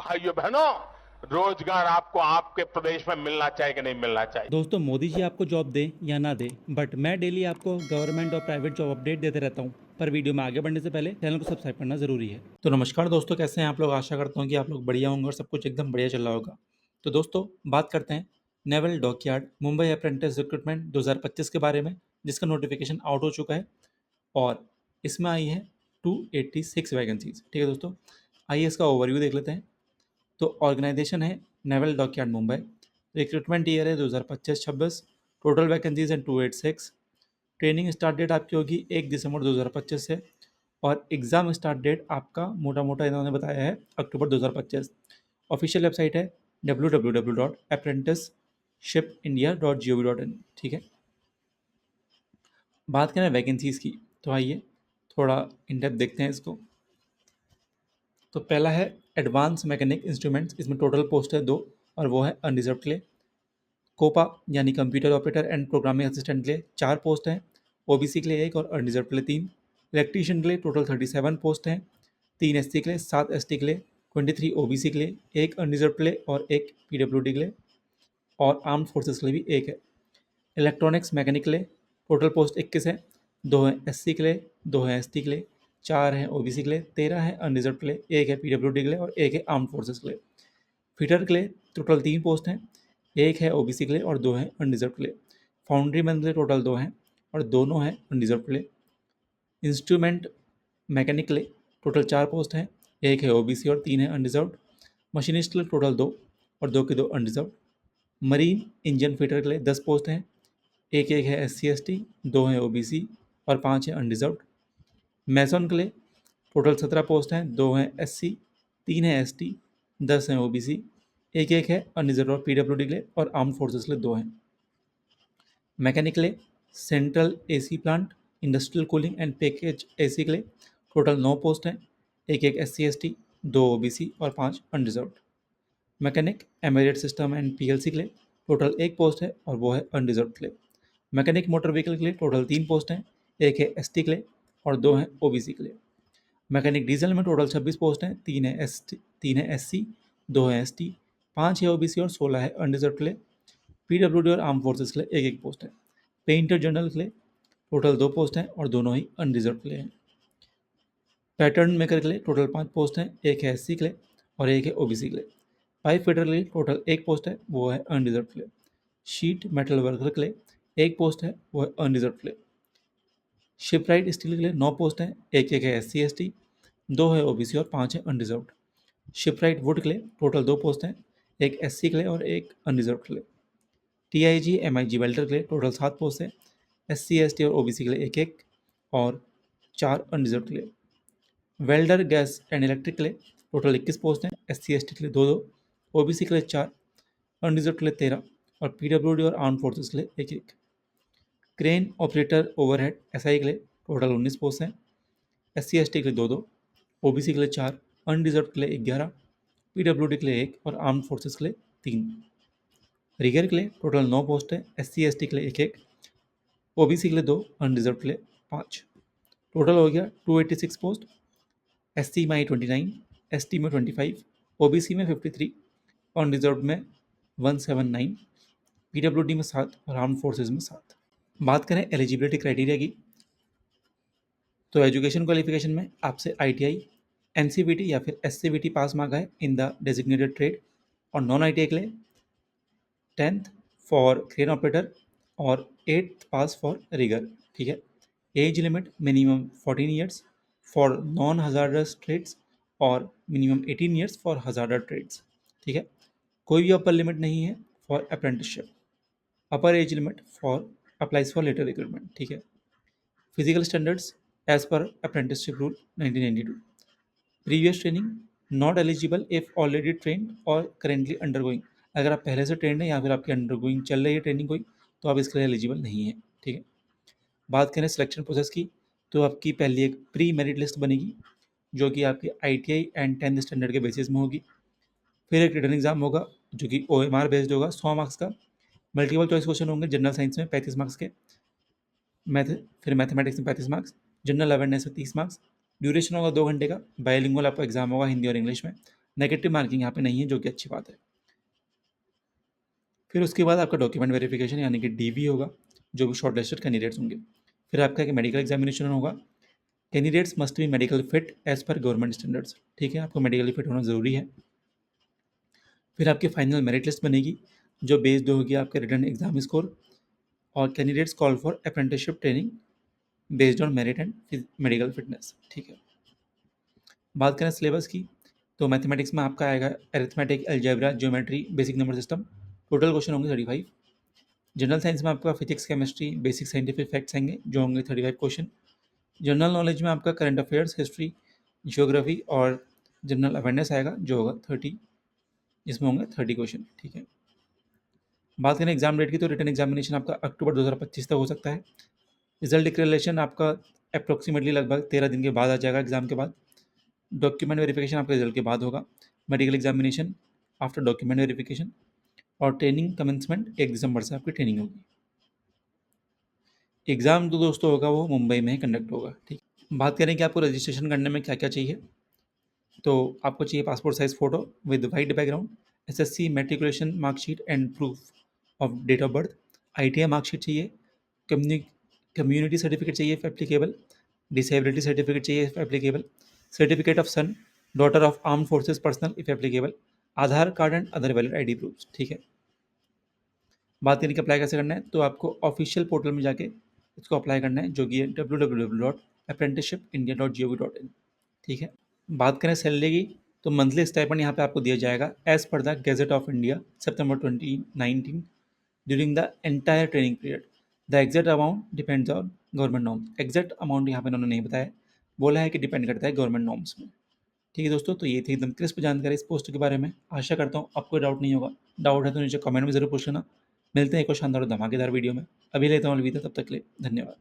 भाइयों बहनों, रोजगार आपको आपके प्रदेश में मिलना चाहिए कि नहीं मिलना चाहिए। दोस्तों, मोदी जी आपको जॉब दें या ना दें, बट मैं डेली आपको गवर्नमेंट और प्राइवेट जॉब अपडेट देते रहता हूँ। पर वीडियो में आगे बढ़ने से पहले चैनल को सब्सक्राइब करना ज़रूरी है। तो नमस्कार दोस्तों, कैसे हैं आप लोग? आशा करता हूँ कि आप लोग बढ़िया होंगे और सब कुछ एकदम बढ़िया चल रहा होगा। तो दोस्तों, बात करते हैं naval dockyard Mumbai apprentice recruitment 2025 के बारे में, जिसका नोटिफिकेशन आउट हो चुका है और इसमें आई है 286 वैकेंसीज। ठीक है दोस्तों, आइए इसका ओवरव्यू देख लेते हैं। तो ऑर्गेनाइजेशन है naval dockyard Mumbai. Recruitment year है 2025-26। टोटल वैकेंसीज हैं 286। ट्रेनिंग स्टार्ट डेट आपकी होगी 1 दिसंबर 2025 से और एग्ज़ाम स्टार्ट डेट आपका मोटा मोटा इन्होंने बताया है अक्टूबर 2025। ऑफिशियल वेबसाइट है www.apprenticeshipindia.gov.in। ठीक है, बात करें वैकेंसीज़ की तो आइए थोड़ा इन डेप्थ देखते हैं इसको। तो पहला है एडवांस मैकेनिक इंस्ट्रूमेंट्स, इसमें टोटल पोस्ट है 2 और वो है अनरिजर्व के लिए। कोपा यानी computer operator and programming assistant के लिए 4 पोस्ट हैं, ओबीसी के लिए 1 और अनरिजर्व के लिए 3। इलेक्ट्रीशियन के लिए टोटल 37 पोस्ट हैं, 3 एससी के लिए, 7 एसटी के लिए, 23 ओबीसी के लिए, 1 अनरिजर्व के लिए और 1 पीडब्ल्यूडी के लिए और आर्म्ड फोर्सेस के लिए भी 1 है। इलेक्ट्रॉनिक्स मैकेनिक के लिए टोटल पोस्ट 21 है, 2 हैं एससी के लिए, 2 हैं एसटी के लिए, 4 हैं ओबीसी के लिए, 13 हैं अनरिजर्व के लिए, 1 है पीडब्ल्यूडी के लिए और 1 है आर्म्ड फोर्सेस के लिए। फिटर के लिए टोटल 3 पोस्ट हैं, 1 है ओबीसी के लिए और 2 हैं अनरिजर्व के लिए। फाउंड्री मैन के लिए टोटल 2 हैं और दोनों हैं अनरिजर्व के लिए। इंस्ट्रूमेंट मैकेनिक के लिए टोटल 4 पोस्ट हैं, 1 है ओबीसी और 3 है अनरिजर्व्ड। मशीनिस्ट के लिए टोटल 2 और 2 के 2 अनरिजर्व्ड। मरीन इंजन फिटर के लिए 10 पोस्ट हैं, एक एक है एस सी एस टी, 2 हैं ओबीसी और 5 हैं अनरिजर्व्ड। मैसन के लिए टोटल 17 पोस्ट हैं, 2 हैं एससी, 3 हैं एसटी, 10 हैं ओबीसी, एक एक है अनरिजर्व और पीडब्ल्यूडी के लिए और आर्म्ड फोर्सेस के लिए 2 हैं। मैकेनिक के लिए central AC plant, industrial cooling and package AC के लिए टोटल 9 पोस्ट हैं, एक एक S C S T, 2 OBC और 5 unreserved. Mechanic embedded system and PLC के लिए टोटल 1 पोस्ट है और वो है अनरिजर्व के लिए। मैकेनिक मोटर व्हीकल के लिए टोटल 3 पोस्ट हैं, एक है एसटी के लिए और 2 हैं ओबीसी के लिए। मैकेनिक डीजल में टोटल 26 पोस्ट हैं, 3 है एससी, 2 है एसटी, 5 है ओबीसी और 16 है अनरिजर्व के लिए। पीडब्ल्यूडी और आर्म फोर्सेस के लिए एक एक पोस्ट है। पेंटर जनरल के लिए टोटल 2 पोस्ट हैं और दोनों ही अनरिजर्व के लिए हैं। पैटर्न मेकर के लिए टोटल 5 पोस्ट हैं, एक है एससी के लिए और एक है ओबीसी के लिए। पाइप फिटर के लिए टोटल 1 पोस्ट है, वो है अनरिजर्व के लिए। शीट मेटल वर्कर के लिए 1 पोस्ट है, वो है अनरिजर्व के लिए। शिपराइट स्टील के लिए 9 पोस्ट हैं, एक एक है एस सी एस टी, 2 है ओबीसी और 5 है अनरिजर्व्ड। शिपराइट वुड के लिए टोटल 2 पोस्ट हैं, एक एससी के लिए और एक अनरिजर्व के लिए। टीआईजी एमआईजी वेल्डर के लिए टोटल 7 पोस्ट हैं, एससी एसटी और ओबीसी के लिए एक एक और 4 अनरिजर्व के लिए। वेल्डर गैस एंड इलेक्ट्रिक के लिए टोटल 21 पोस्ट हैं, एससी एसटी के लिए 2 2, ओबीसी के लिए 4, अनरिजर्व के लिए 13 और पीडब्ल्यूडी और आर्म फोर्सेस के लिए एक एक। क्रेन ऑपरेटर ओवरहेड एसआई के लिए टोटल 19 पोस्ट हैं, एससी एसटी के लिए 2 2, ओबीसी के लिए 4, अनरिजर्व के लिए 11, पीडब्ल्यूडी के लिए 1 और आर्म फोर्सेस के लिए 3। रिगर के लिए टोटल 9 पोस्ट है, एससी एसटी के लिए एक एक, ओबीसी के लिए 2, अनरिजर्व के लिए 5। टोटल हो गया 286 पोस्ट। एससी में 29, एसटी में 25, ओबीसी में 53, अनरिजर्व में 179, पीडब्ल्यूडी में 7 और आर्म फोर्सेज में 7। बात करें एलिजिबिलिटी क्राइटेरिया की तो एजुकेशन क्वालिफिकेशन में आपसे आईटीआई, एनसीवीटी या फिर एससीवीटी पास मांगा है इन द डेजिग्नेटेड ट्रेड और नॉन आईटीआई के लिए 10th फॉर क्रेन ऑपरेटर और 8th पास फॉर रिगर। ठीक है, age limit minimum 14 years for non hazardous trades और minimum 18 years for hazardous trades. ठीक है, कोई भी अपर लिमिट नहीं है for apprenticeship. Upper age limit for applies for later recruitment. ठीक है, physical standards as per apprenticeship rule 1992। Previous training not eligible if already trained और करेंटली अंडरगोइंग। अगर आप पहले से ट्रेंड हैं या फिर आपकी अंडरगोइंग चल रही है ट्रेनिंग कोई, तो आप इसके लिए एलिजिबल नहीं है। ठीक है, बात करें सिलेक्शन प्रोसेस की तो आपकी पहली एक प्री मेरिट लिस्ट बनेगी जो कि आपकी आईटीआई एंड 10th स्टैंडर्ड के बेसिस में होगी। फिर एक रिटर्न एग्जाम होगा जो कि ओएमआर बेस्ड होगा 100 मार्क्स का। मल्टीपल चॉइस क्वेश्चन होंगे जनरल साइंस में 35 मार्क्स के, मैथ फिर मैथमेटिक्स में 35 मार्क्स, जनरल अवेयरनेस में 30 मार्क्स। ड्यूरेशन होगा 2 घंटे का। बायलिंगुअल आपका एग्जाम होगा हिंदी और इंग्लिश में। नेगेटिव मार्किंग यहाँ पे नहीं है, जो कि अच्छी बात है। फिर उसके बाद आपका डॉक्यूमेंट वेरिफिकेशन यानी कि डीवी होगा, जो भी शॉर्टलिस्टेड कैंडिडेट्स होंगे। फिर आपका एक मेडिकल एग्जामिनेशन होगा। Candidates must be medical fit as per government standards, ठीक है, आपको मेडिकली फिट होना ज़रूरी है। फिर आपकी फाइनल मेरिट लिस्ट बनेगी, जो बेस्ड होगी आपके रिटन एग्जाम स्कोर, और candidates call for apprenticeship training based on merit and medical fitness, ठीक है। बात करें सिलेबस की, तो मैथमेटिक्स में आपका आएगा arithmetic, algebra, geometry, basic number system, total question होंगे 35। जनरल साइंस में आपका physics, chemistry, basic scientific facts आएंगे, जो होंगे 35 क्वेश्चन। जनरल नॉलेज में आपका करंट अफेयर्स, हिस्ट्री, जियोग्राफी और जनरल अवेयरनेस आएगा, जो होगा 30, जिसमें होंगे 30 क्वेश्चन, ठीक है। बात करें एग्जाम डेट की, तो रिटन एग्जामिनेशन आपका अक्टूबर 2025 तक हो सकता है। रिजल्ट डिक्लेरेशन आपका अप्रोक्सीमेटली लगभग 13 दिन के बाद आ जाएगा एग्जाम के बाद। डॉक्यूमेंट वेरिफिकेशन आपके रिजल्ट के बाद होगा। Medical examination after document verification, और ट्रेनिंग कमेंसमेंट 1 दिसंबर से आपकी ट्रेनिंग होगी। एग्ज़ाम जो दोस्तों होगा वो मुंबई में ही कंडक्ट होगा, ठीक। बात करें कि आपको रजिस्ट्रेशन करने में क्या क्या चाहिए, तो आपको चाहिए passport size photo with white background, SSC matriculation marksheet and proof of date of birth, ITI marksheet चाहिए, कम्युनिटी सर्टिफिकेट चाहिए इफ एप्लीकेबल, डिसेबिलिटी सर्टिफिकेट चाहिए if applicable, certificate of son daughter of arm forces personal if applicable, Aadhaar card and other valid ID proof, ठीक है। बात करें कि apply कैसे करना है, तो आपको ऑफिशियल पोर्टल में जाके इसको अप्लाई करना है, जो कि है www.apprenticeshipindia.gov.in, ठीक है। बात करें सैलरी की, तो मंथली स्टाइपेंड यहाँ पे आपको दिया जाएगा as per the gazette of India September 2019 during the entire training period. The exact amount depends on government norms. Exact amount यहाँ पे उन्होंने नहीं बताया, बोला है कि डिपेंड करता है गवर्नमेंट नॉर्म्स में, ठीक है दोस्तों। तो ये थी एकदम क्रिस्प जानकारी इस पोस्ट के बारे में। आशा करता हूँ आपको डाउट नहीं होगा। डाउट है तो नीचे कमेंट में ज़रूर पूछ लेना। मिलते हैं एक और शानदार और धमाकेदार वीडियो में। अभी लेता हूँ अलविदा, तब तक के लिए धन्यवाद।